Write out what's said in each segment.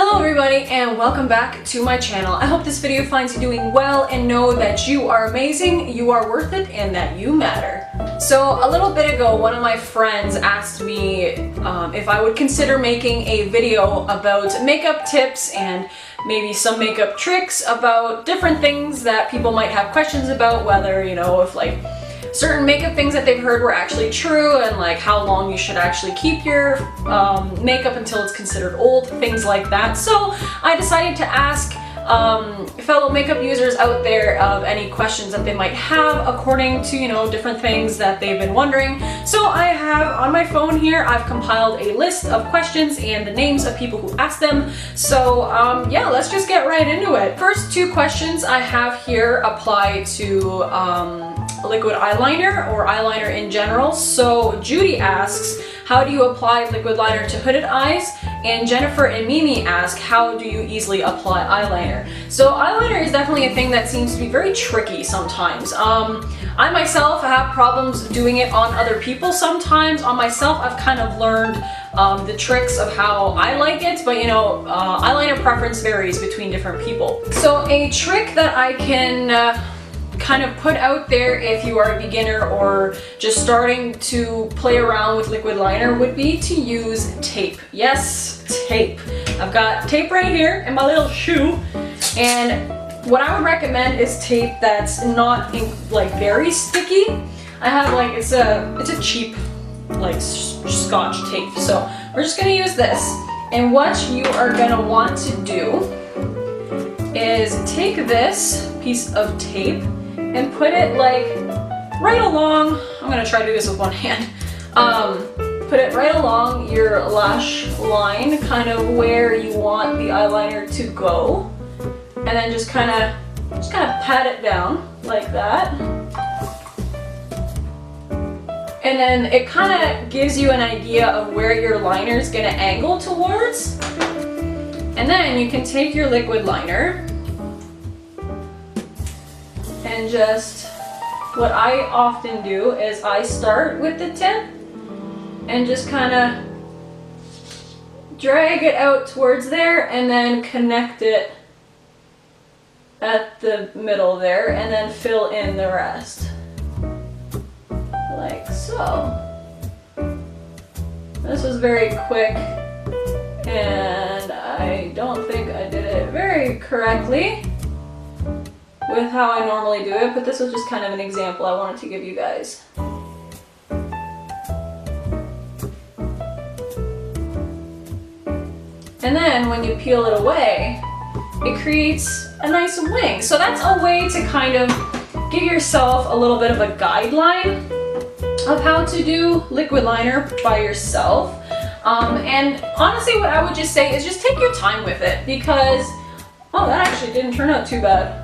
Hello everybody and welcome back to my channel. I hope this video finds you doing well and know that you are amazing, you are worth it, and that you matter. So a little bit ago, one of my friends asked me if I would consider making a video about makeup tips and maybe some makeup tricks about different things that people might have questions about, whether, you know, if like certain makeup things that they've heard were actually true, and like how long you should actually keep your makeup until it's considered old, things like that. So I decided to ask fellow makeup users out there of any questions that they might have according to, you know, different things that they've been wondering. So I have on my phone here, I've compiled a list of questions and the names of people who asked them. So yeah, let's just get right into it. First two questions I have here apply to liquid eyeliner or eyeliner in general. So Judy asks, how do you apply liquid liner to hooded eyes? And Jennifer and Mimi ask, how do you easily apply eyeliner? So eyeliner is definitely a thing that seems to be very tricky sometimes. I myself have problems doing it on other people sometimes. On myself, I've kind of learned the tricks of how I like it, but you know, eyeliner preference varies between different people. So a trick that I can kind of put out there if you are a beginner or just starting to play around with liquid liner would be to use tape. Yes, tape. I've got tape right here in my little shoe, and what I would recommend is tape that's not like very sticky. I have like, it's a cheap like Scotch tape. So we're just gonna use this, and what you are gonna want to do is take this piece of tape and put it like right along, I'm gonna try to do this with one hand, put it right along your lash line, kind of where you want the eyeliner to go, and then just kind of pat it down like that. And then it kind of gives you an idea of where your liner is gonna angle towards. And then you can take your liquid liner and just, what I often do is I start with the tip and just kind of drag it out towards there and then connect it at the middle there and then fill in the rest. Like so. This was very quick and I don't think I did it very correctly with how I normally do it, but this was just kind of an example I wanted to give you guys. And then when you peel it away, it creates a nice wing. So that's a way to kind of give yourself a little bit of a guideline of how to do liquid liner by yourself. And honestly, what I would just say is just take your time with it, because, oh, that actually didn't turn out too bad.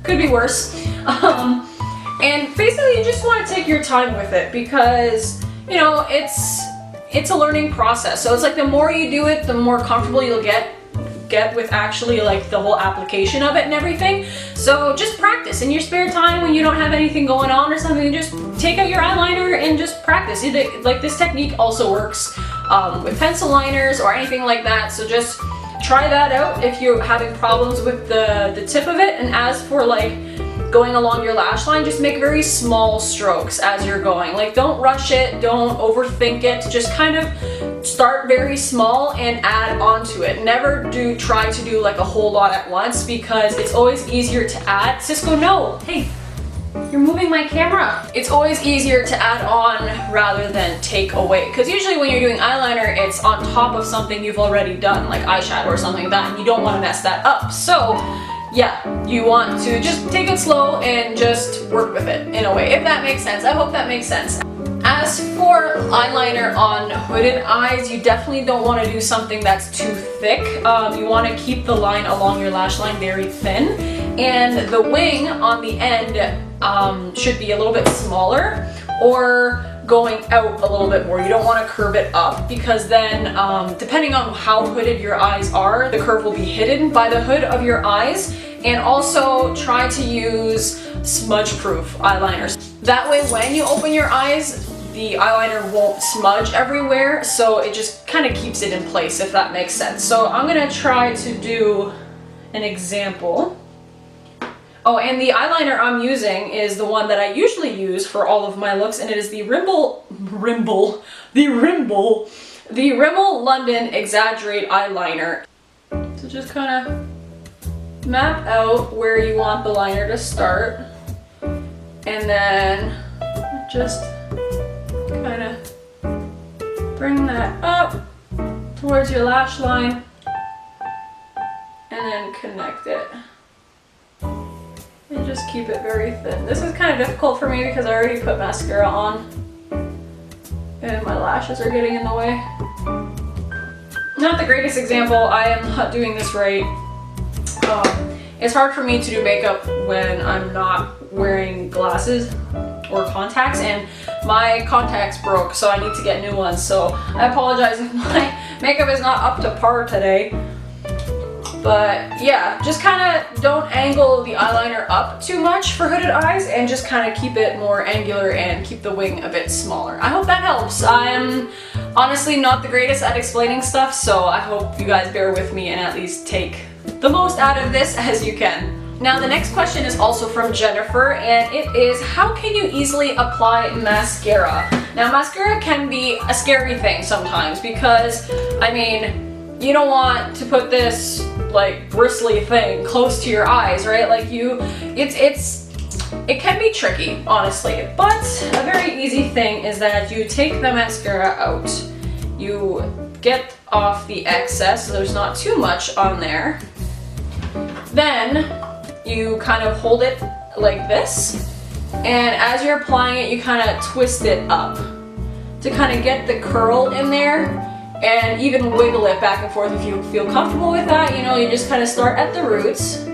Could be worse. And basically you just want to take your time with it, because, you know, it's a learning process. So it's like the more you do it, the more comfortable you'll get with actually like the whole application of it and everything. So just practice in your spare time when you don't have anything going on or something. Just take out your eyeliner and just practice. Like this technique also works with pencil liners or anything like that. So just try that out if you're having problems with the tip of it. And as for like going along your lash line, just make very small strokes as you're going. Like don't rush it, don't overthink it, just kind of start very small and add onto it. Never try to do like a whole lot at once, because it's always easier to add. Cisco, no, hey, you're moving my camera. It's always easier to add on rather than take away, because usually when you're doing eyeliner, it's on top of something you've already done, like eyeshadow or something like that, and you don't want to mess that up. So yeah, you want to just take it slow and just work with it in a way, if that makes sense. I hope that makes sense. As for eyeliner on hooded eyes, you definitely don't want to do something that's too thick. You want to keep the line along your lash line very thin, and the wing on the end should be a little bit smaller or going out a little bit more. You don't want to curve it up, because then depending on how hooded your eyes are, the curve will be hidden by the hood of your eyes. And also try to use smudge proof eyeliners. That way when you open your eyes, the eyeliner won't smudge everywhere, so it just kind of keeps it in place, if that makes sense. So I'm gonna try to do an example. Oh, and the eyeliner I'm using is the one that I usually use for all of my looks, and it is the Rimmel London Exaggerate Eyeliner. So just kind of map out where you want the liner to start, and then just kind of bring that up towards your lash line, and then connect it. And just keep it very thin. This is kind of difficult for me because I already put mascara on and my lashes are getting in the way. Not the greatest example, I am not doing this right. It's hard for me to do makeup when I'm not wearing glasses or contacts, and my contacts broke, so I need to get new ones. So I apologize if my makeup is not up to par today. But yeah, just kind of don't angle the eyeliner up too much for hooded eyes, and just kind of keep it more angular and keep the wing a bit smaller. I hope that helps. I'm honestly not the greatest at explaining stuff, so I hope you guys bear with me and at least take the most out of this as you can. Now the next question is also from Jennifer, and it is, how can you easily apply mascara? Now mascara can be a scary thing sometimes because, I mean, you don't want to put this like bristly thing close to your eyes, right? Like it can be tricky, honestly, but a very easy thing is that you take the mascara out, you get off the excess so there's not too much on there, then you kind of hold it like this, and as you're applying it you kind of twist it up to kind of get the curl in there, and even wiggle it back and forth if you feel comfortable with that. You know, you just kind of start at the roots.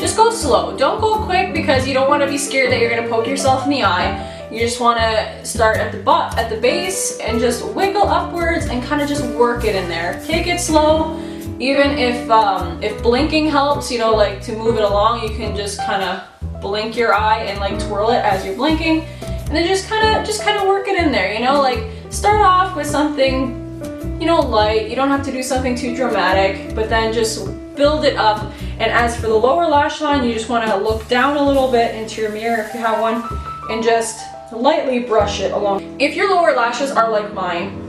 Just go slow. Don't go quick because you don't want to be scared that you're going to poke yourself in the eye. You just want to start at the base and just wiggle upwards and kind of just work it in there. Take it slow. Even if blinking helps, you know, like to move it along, you can just kind of blink your eye and like twirl it as you're blinking, and then just kind of work it in there. You know, like start off with something, you know, light. You don't have to do something too dramatic, but then just build it up. And as for the lower lash line, you just want to look down a little bit into your mirror if you have one, and just lightly brush it along. If your lower lashes are like mine,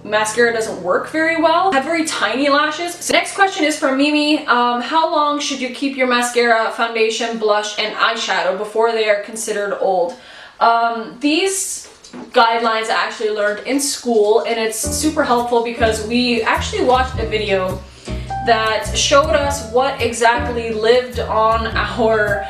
mascara doesn't work very well. I have very tiny lashes. So next question is from Mimi. How long should you keep your mascara, foundation, blush, and eyeshadow before they are considered old? These guidelines I actually learned in school, and it's super helpful because we actually watched a video that showed us what exactly lived on our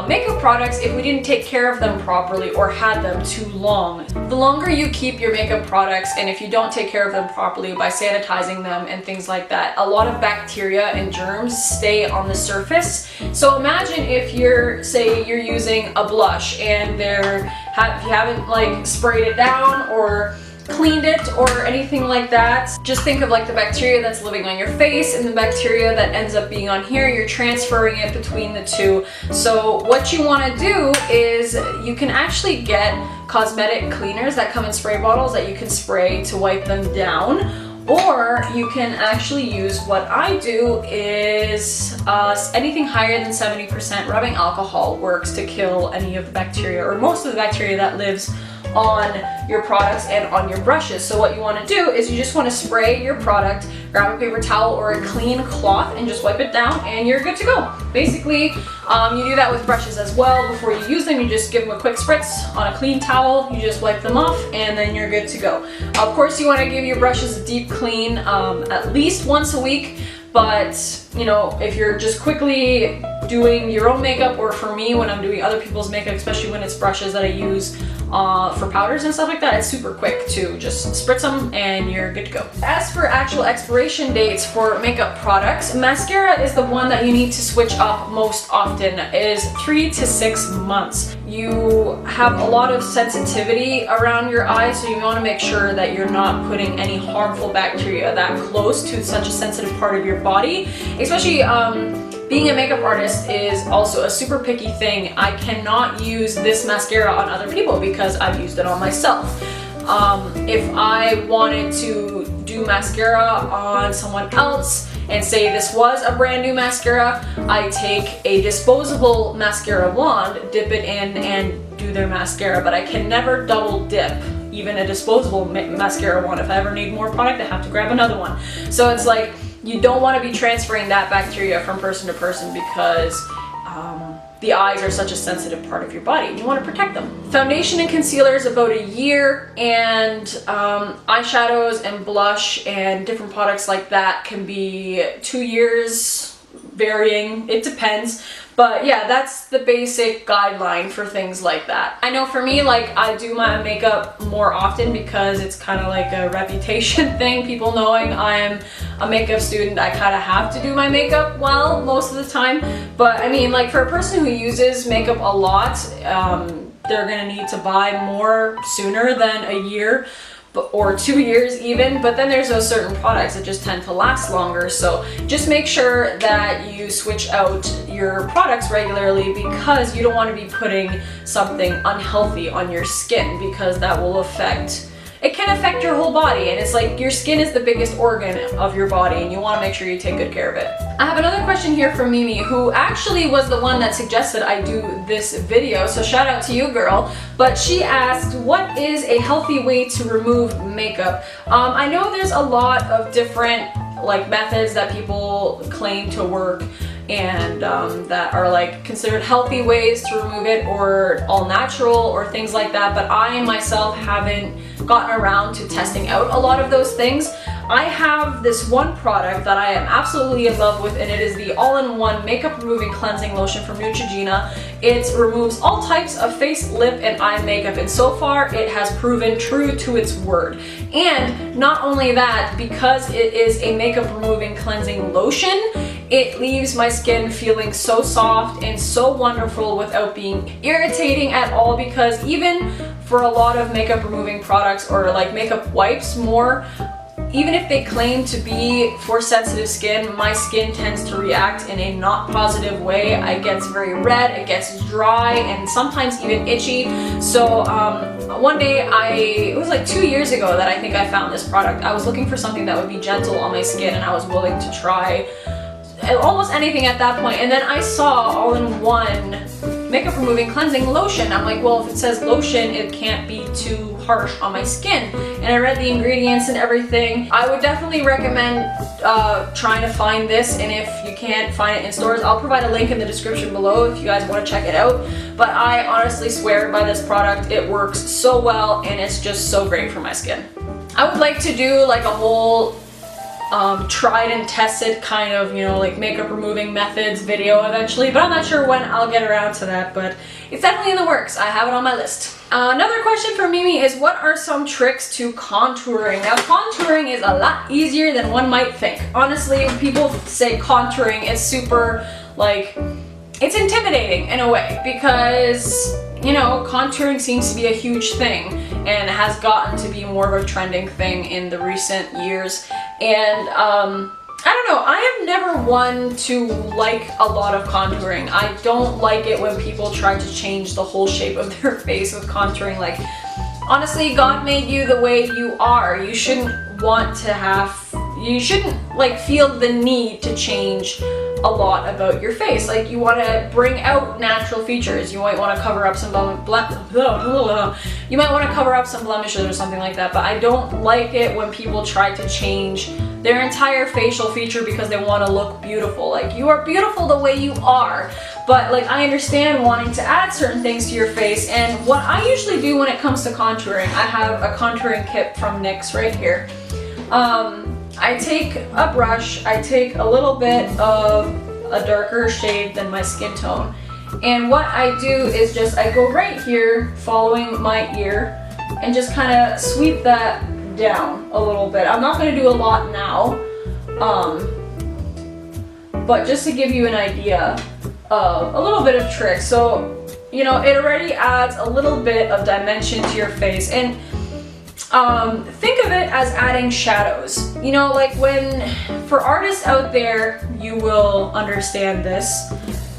makeup products if we didn't take care of them properly or had them too long. The longer you keep your makeup products, and if you don't take care of them properly by sanitizing them and things like that, a lot of bacteria and germs stay on the surface. So imagine if you're using a blush and if you haven't like sprayed it down or cleaned it or anything like that, just think of like the bacteria that's living on your face and the bacteria that ends up being on here. You're transferring it between the two. So what you want to do is you can actually get cosmetic cleaners that come in spray bottles that you can spray to wipe them down, or you can actually use what I do is anything higher than 70% rubbing alcohol works to kill any of the bacteria or most of the bacteria that lives on your products and on your brushes. So what you want to do is you just want to spray your product, grab a paper towel or a clean cloth and just wipe it down, and you're good to go. Basically, you do that with brushes as well. Before you use them, you just give them a quick spritz on a clean towel, you just wipe them off, and then you're good to go. Of course, you want to give your brushes a deep clean at least once a week, but you know, if you're just quickly doing your own makeup, or for me when I'm doing other people's makeup, especially when it's brushes that I use for powders and stuff like that, it's super quick to just spritz them and you're good to go. As for actual expiration dates for makeup products, mascara is the one that you need to switch up most often. It is 3 to 6 months. You have a lot of sensitivity around your eyes, so you want to make sure that you're not putting any harmful bacteria that close to such a sensitive part of your body, especially being a makeup artist is also a super picky thing. I cannot use this mascara on other people because I've used it on myself. If I wanted to do mascara on someone else and say this was a brand new mascara, I take a disposable mascara wand, dip it in, and do their mascara, but I can never double dip even a disposable mascara wand. If I ever need more product, I have to grab another one. So it's like, you don't want to be transferring that bacteria from person to person because the eyes are such a sensitive part of your body and you want to protect them. Foundation and concealer is about a year, and eyeshadows and blush and different products like that can be 2 years, varying, it depends. But yeah, that's the basic guideline for things like that. I know for me, like, I do my makeup more often because it's kind of like a reputation thing. People knowing I'm a makeup student, I kind of have to do my makeup well most of the time. But I mean, like, for a person who uses makeup a lot, they're gonna need to buy more sooner than a year or 2 years even, but then there's those certain products that just tend to last longer. So just make sure that you switch out your products regularly, because you don't want to be putting something unhealthy on your skin, because that will it can affect your whole body, and it's like your skin is the biggest organ of your body and you want to make sure you take good care of it. I have another question here from Mimi, who actually was the one that suggested I do this video, so shout out to you, girl. But she asked, what is a healthy way to remove makeup? I know there's a lot of different like methods that people claim to work and that are like considered healthy ways to remove it, or all natural or things like that, but I myself haven't gotten around to testing out a lot of those things. I have this one product that I am absolutely in love with, and it is the all-in-one makeup removing cleansing lotion from Neutrogena. It removes all types of face, lip, and eye makeup, and so far it has proven true to its word. And not only that, because it is a makeup removing cleansing lotion, it leaves my skin feeling so soft and so wonderful without being irritating at all, because even for a lot of makeup removing products, or like makeup wipes more, even if they claim to be for sensitive skin, my skin tends to react in a not positive way. It gets very red, it gets dry, and sometimes even itchy. So one day, it was like 2 years ago that I think I found this product. I was looking for something that would be gentle on my skin, and I was willing to try almost anything at that point. And then I saw all-in-one makeup removing cleansing lotion. I'm like, well, if it says lotion, it can't be too harsh on my skin. And I read the ingredients and everything. I would definitely recommend trying to find this, and if you can't find it in stores, I'll provide a link in the description below if you guys want to check it out. But I honestly swear by this product. It works so well, and it's just so great for my skin. I would like to do like a whole tried and tested kind of, you know, like makeup removing methods video eventually, but I'm not sure when I'll get around to that, but it's definitely in the works. I have it on my list. Another question from Mimi is, what are some tricks to contouring? Now, contouring is a lot easier than one might think. Honestly, when people say contouring, it's super, like, it's intimidating in a way, because, you know, contouring seems to be a huge thing and has gotten to be more of a trending thing in the recent years. And I don't know, I am never one to like a lot of contouring. I don't like it when people try to change the whole shape of their face with contouring. Like, honestly, God made you the way you are. You shouldn't like feel the need to change a lot about your face. Like, you want to bring out natural features. You might want to cover up some blemishes or something like that, but I don't like it when people try to change their entire facial feature because they want to look beautiful. Like, you are beautiful the way you are, but like, I understand wanting to add certain things to your face. And what I usually do when it comes to contouring, I have a contouring kit from NYX right here. I take a brush, I take a little bit of a darker shade than my skin tone, and what I do is just, I go right here following my ear and just kind of sweep that down a little bit. I'm not going to do a lot now, but just to give you an idea of a little bit of trick. So, you know, it already adds a little bit of dimension to your face, and think of it as adding shadows. You know, like for artists out there, you will understand this,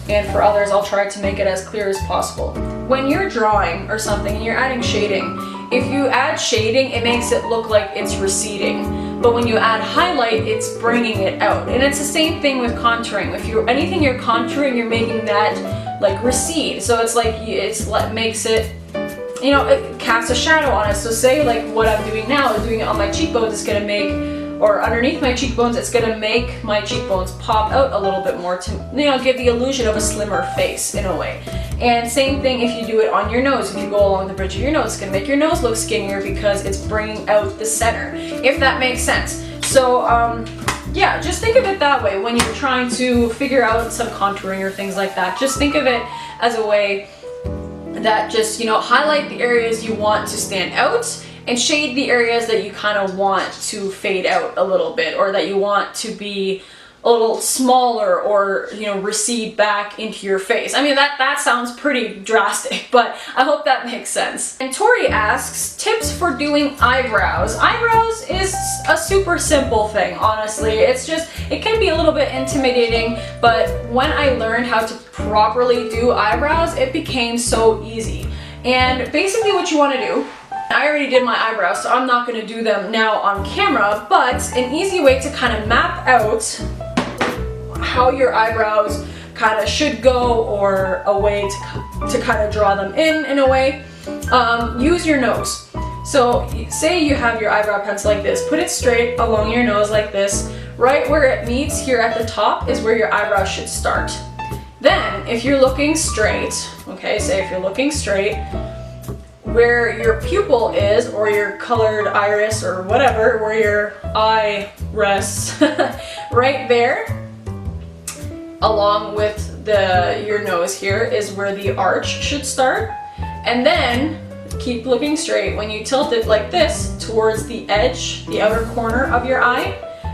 and for others, I'll try to make it as clear as possible. When you're drawing or something and you're adding shading, if you add shading, it makes it look like it's receding. But when you add highlight, it's bringing it out. And it's the same thing with contouring. If anything you're contouring, you're making that like recede. So it's like, makes it, you know, it casts a shadow on it. So say like what I'm doing now, is doing it on my cheekbones, it's gonna make, or underneath my cheekbones, it's gonna make my cheekbones pop out a little bit more to, you know, give the illusion of a slimmer face in a way. And same thing if you do it on your nose. If you go along the bridge of your nose, it's gonna make your nose look skinnier because it's bringing out the center, if that makes sense. So yeah, just think of it that way when you're trying to figure out some contouring or things like that. Just think of it as a way that just, you know, highlight the areas you want to stand out and shade the areas that you kind of want to fade out a little bit, or that you want to be a little smaller, or, you know, recede back into your face. I mean, that sounds pretty drastic, but I hope that makes sense. And Tori asks, tips for doing eyebrows. Eyebrows is a super simple thing, honestly. It's just, it can be a little bit intimidating, but when I learned how to properly do eyebrows, it became so easy. And basically what you want to do, I already did my eyebrows, so I'm not going to do them now on camera, but an easy way to kind of map out how your eyebrows kind of should go, or a way to kind of draw them in a way, use your nose. So say you have your eyebrow pencil like this, put it straight along your nose like this. Right where it meets here at the top is where your eyebrow should start. Then if you're looking straight, okay, say if you're looking straight, where your pupil is, or your colored iris, or whatever, where your eye rests, right there, along with your nose here, is where the arch should start. And then keep looking straight. When you tilt it like this towards the edge, the outer corner of your eye,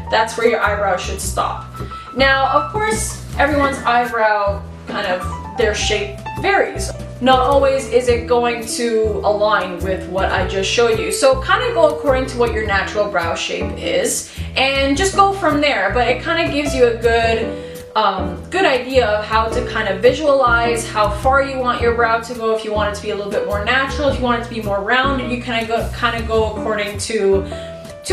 that's where your eyebrow should stop. Now, of course, everyone's eyebrow, kind of their shape varies. Not always is it going to align with what I just showed you. So kind of go according to what your natural brow shape is, and just go from there. But it kind of gives you a good idea of how to kind of visualize how far you want your brow to go. If you want it to be a little bit more natural, if you want it to be more rounded, you kind of go according to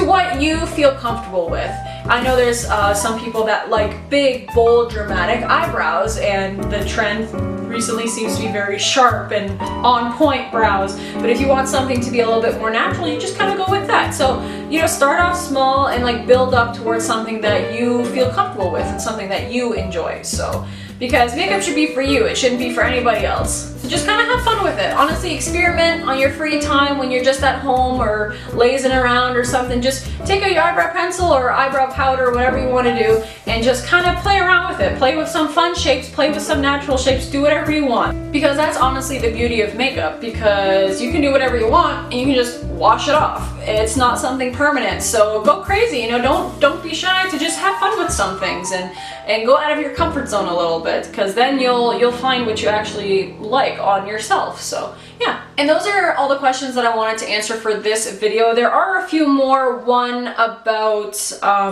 what you feel comfortable with. I know there's some people that like big, bold, dramatic eyebrows, and the trend recently seems to be very sharp and on point brows. But if you want something to be a little bit more natural, you just kind of go with that. So, you know, start off small and like build up towards something that you feel comfortable with and something that you enjoy. So, because makeup should be for you, it shouldn't be for anybody else. So just kind of have fun with it. Honestly, experiment on your free time when you're just at home or lazing around or something. Just take out your eyebrow pencil or eyebrow powder, or whatever you want to do, and just kind of play around with it. Play with some fun shapes, play with some natural shapes, do whatever you want. Because that's honestly the beauty of makeup, because you can do whatever you want and you can just wash it off. It's not something permanent, so go crazy. You know, don't be shy to just have fun with some things and go out of your comfort zone a little bit, because then you'll find what you actually like on yourself. So yeah, and those are all the questions that I wanted to answer for this video. There are a few more, one about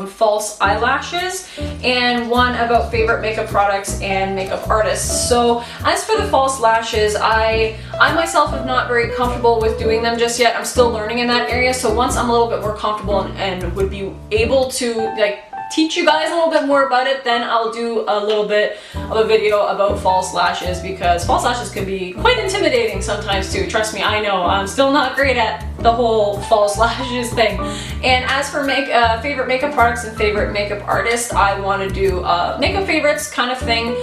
false eyelashes and one about favorite makeup products and makeup artists. So as for the false lashes, I myself am not very comfortable with doing them just yet. I'm still learning in that area, so once I'm a little bit more comfortable and would be able to like teach you guys a little bit more about it, then I'll do a little bit of a video about false lashes, because false lashes can be quite intimidating sometimes too. Trust me, I know. I'm still not great at the whole false lashes thing. And as for favorite makeup products and favorite makeup artists, I want to do makeup favorites kind of thing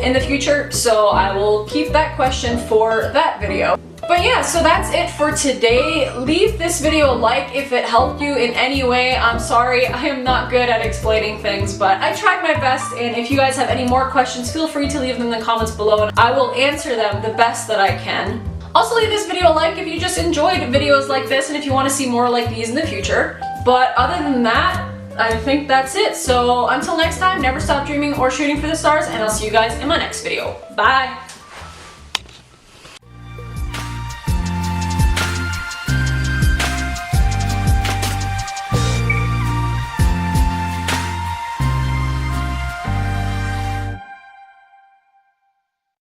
in the future, so I will keep that question for that video. But yeah, so that's it for today. Leave this video a like if it helped you in any way. I'm sorry, I am not good at explaining things, but I tried my best, and if you guys have any more questions, feel free to leave them in the comments below, and I will answer them the best that I can. Also, leave this video a like if you just enjoyed videos like this and if you want to see more like these in the future. But other than that, I think that's it. So until next time, never stop dreaming or shooting for the stars, and I'll see you guys in my next video. Bye!